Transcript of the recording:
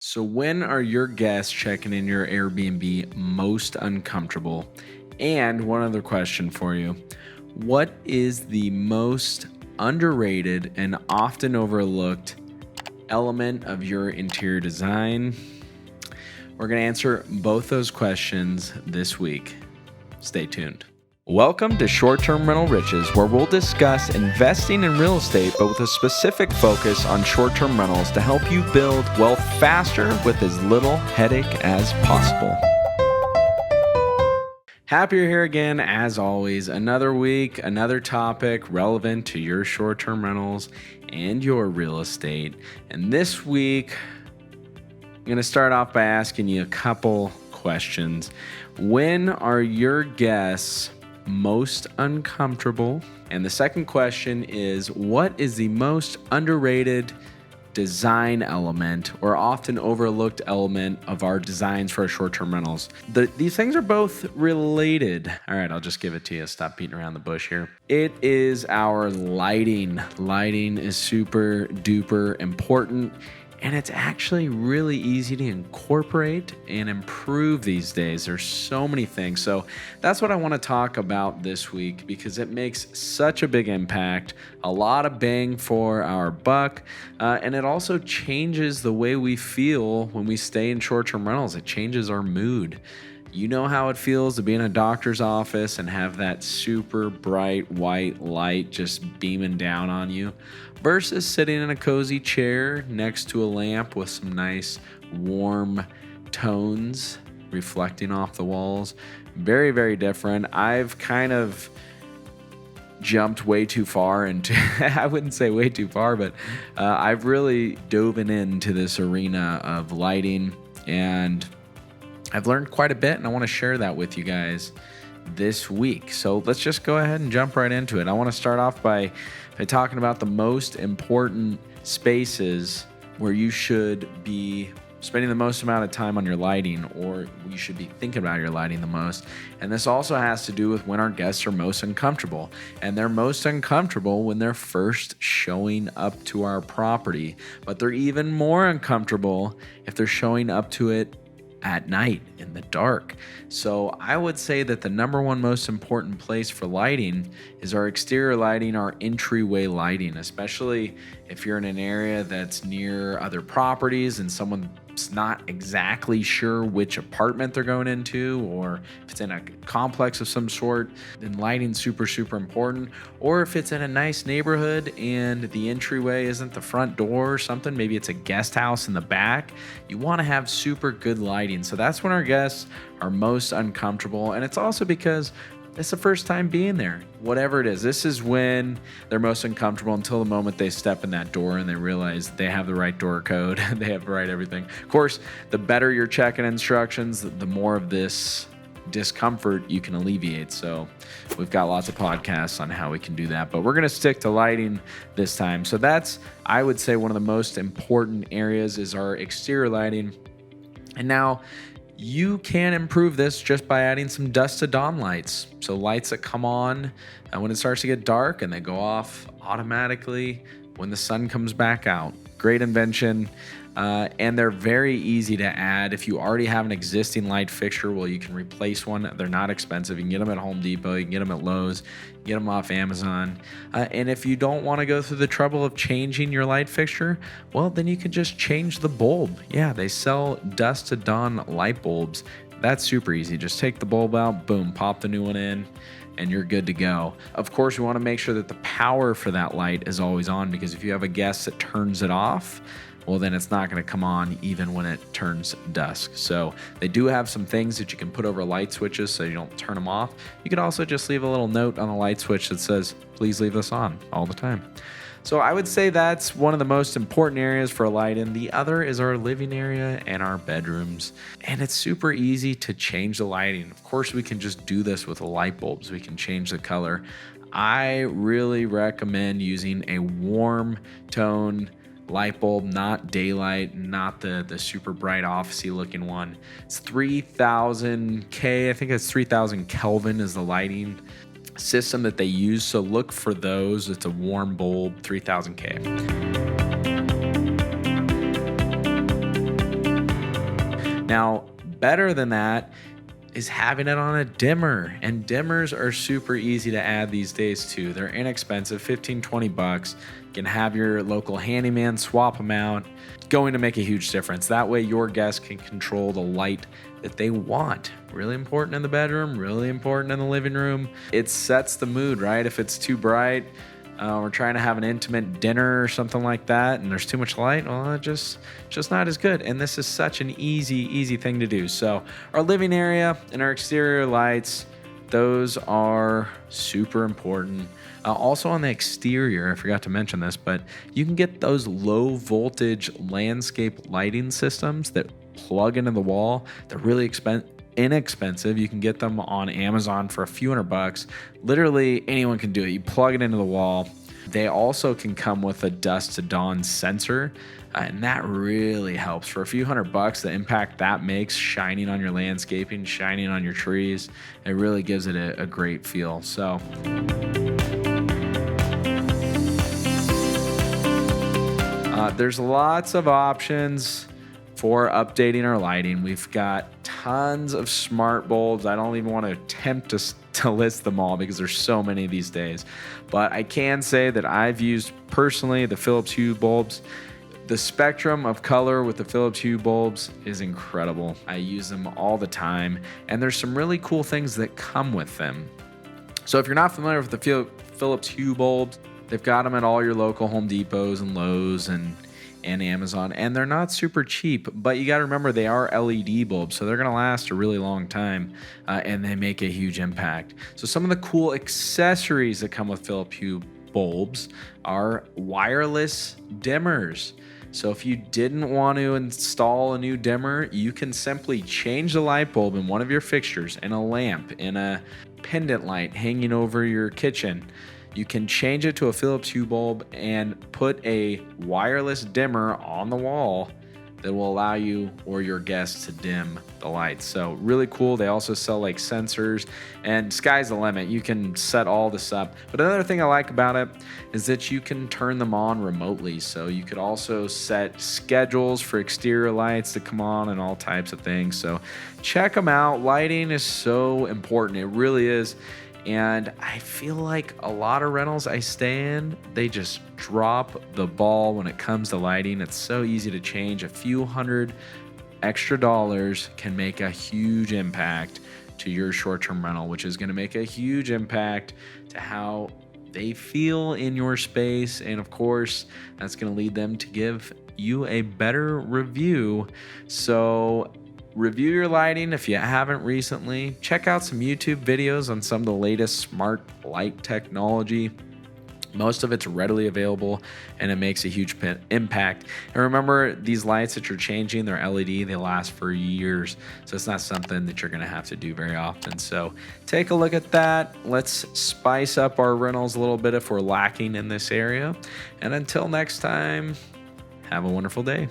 So, when are your guests checking in your Airbnb most uncomfortable? And one other question for you. What is the most underrated and often overlooked element of your interior design? We're going to answer both those questions this week. Stay tuned. Welcome to Short-Term Rental Riches, where we'll discuss investing in real estate, but with a specific focus on short-term rentals to help you build wealth faster with as little headache as possible. Happy you're here again, as always. Another week, another topic relevant to your short-term rentals and your real estate. And this week, I'm going to start off by asking you a couple questions. When are your guests most uncomfortable? And the second question is, what is the most underrated design element or often overlooked element of our designs for our short-term rentals? These things are both related. All right, I'll just give it to you. Stop beating around the bush here. It is our lighting. Lighting is super duper important. And it's actually really easy to incorporate and improve these days. There's so many things. So that's what I want to talk about this week because it makes such a big impact, a lot of bang for our buck, and it also changes the way we feel when we stay in short-term rentals. It changes our mood. You know how it feels to be in a doctor's office and have that super bright white light just beaming down on you versus sitting in a cozy chair next to a lamp with some nice warm tones reflecting off the walls. Very, very different. I've kind of jumped way too far into, I wouldn't say way too far, but I've really dove into this arena of lighting, and I've learned quite a bit, and I want to share that with you guys this week. So let's just go ahead and jump right into it. I want to start off by talking about the most important spaces where you should be spending the most amount of time on your lighting, or you should be thinking about your lighting the most. And this also has to do with when our guests are most uncomfortable. And they're most uncomfortable when they're first showing up to our property. But they're even more uncomfortable if they're showing up to it at night in the dark. So I would say that the number one most important place for lighting is our exterior lighting, our entryway lighting, especially if you're in an area that's near other properties and someone's not exactly sure which apartment they're going into, or if it's in a complex of some sort, then lighting's super, super important. Or if it's in a nice neighborhood and the entryway isn't the front door or something, maybe it's a guest house in the back, you want to have super good lighting. So that's when our guests are most uncomfortable. And it's also because it's the first time being there. Whatever it is, this is when they're most uncomfortable until the moment they step in that door and they realize they have the right door code, they have the right everything. Of course, the better your check-in instructions, the more of this discomfort you can alleviate. So we've got lots of podcasts on how we can do that, but we're going to stick to lighting this time. So that's, I would say, one of the most important areas is our exterior lighting. And now, you can improve this just by adding some dusk to dawn lights. So lights that come on when it starts to get dark and they go off automatically when the sun comes back out. Great invention. And they're very easy to add. If you already have an existing light fixture, well, you can replace one. They're not expensive. You can get them at Home Depot. You can get them at Lowe's. Get them off Amazon. And if you don't want to go through the trouble of changing your light fixture, well, then you can just change the bulb. Yeah, they sell dusk to dawn light bulbs. That's super easy. Just take the bulb out, boom, pop the new one in, and you're good to go. Of course, we want to make sure that the power for that light is always on, because if you have a guest that turns it off, well, then it's not going to come on even when it turns dusk. So they do have some things that you can put over light switches so you don't turn them off. You could also just leave a little note on the light switch that says, please leave this on all the time. So I would say that's one of the most important areas for lighting. The other is our living area and our bedrooms. And it's super easy to change the lighting. Of course, we can just do this with light bulbs. We can change the color. I really recommend using a warm tone light bulb, not daylight, not the super bright officey looking one. It's 3000 K, I think it's 3000 Kelvin is the lighting system that they use. So look for those. It's a warm bulb, 3000 K. Now, better than that is having it on a dimmer, and dimmers are super easy to add these days too. They're inexpensive, 15-20 bucks. You can have your local handyman swap them out. It's going to make a huge difference. That way your guests can control the light that they want. Really important in the bedroom, really important in the living room. It sets the mood, right? If it's too bright, we're trying to have an intimate dinner or something like that, and there's too much light, well, it's just not as good. And this is such an easy thing to do. So our living area and our exterior lights, those are super important. Also on the exterior, I forgot to mention this, but you can get those low voltage landscape lighting systems that plug into the wall. They're really inexpensive. You can get them on Amazon for a few $100. Literally anyone can do it. You plug it into the wall. They also can come with a dusk to dawn sensor, and that really helps. For a few $100, the impact that makes shining on your landscaping, shining on your trees, it really gives it a great feel. So there's lots of options for updating our lighting. We've got tons of smart bulbs. I don't even want to attempt to list them all because there's so many these days. But I can say that I've used personally the Philips Hue bulbs. The spectrum of color with the Philips Hue bulbs is incredible. I use them all the time, and there's some really cool things that come with them. So if you're not familiar with the Philips Hue bulbs, they've got them at all your local Home Depots and Lowe's and Amazon, and they're not super cheap, but you got to remember they are LED bulbs, so they're going to last a really long time, and they make a huge impact. So some of the cool accessories that come with Philips Hue bulbs are wireless dimmers. So if you didn't want to install a new dimmer, you can simply change the light bulb in one of your fixtures, in a lamp, in a pendant light hanging over your kitchen. You can change it to a Philips Hue bulb and put a wireless dimmer on the wall that will allow you or your guests to dim the lights. So really cool. They also sell like sensors, and sky's the limit. You can set all this up. But another thing I like about it is that you can turn them on remotely. So you could also set schedules for exterior lights to come on and all types of things. So check them out. Lighting is so important. It really is. And I feel like a lot of rentals I stay in, they just drop the ball when it comes to lighting. It's so easy to change. A few $100 extra can make a huge impact to your short-term rental, which is going to make a huge impact to how they feel in your space. And of course, that's going to lead them to give you a better review. So review your lighting if you haven't recently. Check out some YouTube videos on some of the latest smart light technology. Most of it's readily available, and it makes a huge impact. And remember, these lights that you're changing, they're LED, they last for years. So it's not something that you're going to have to do very often. So take a look at that. Let's spice up our rentals a little bit if we're lacking in this area. And until next time, have a wonderful day.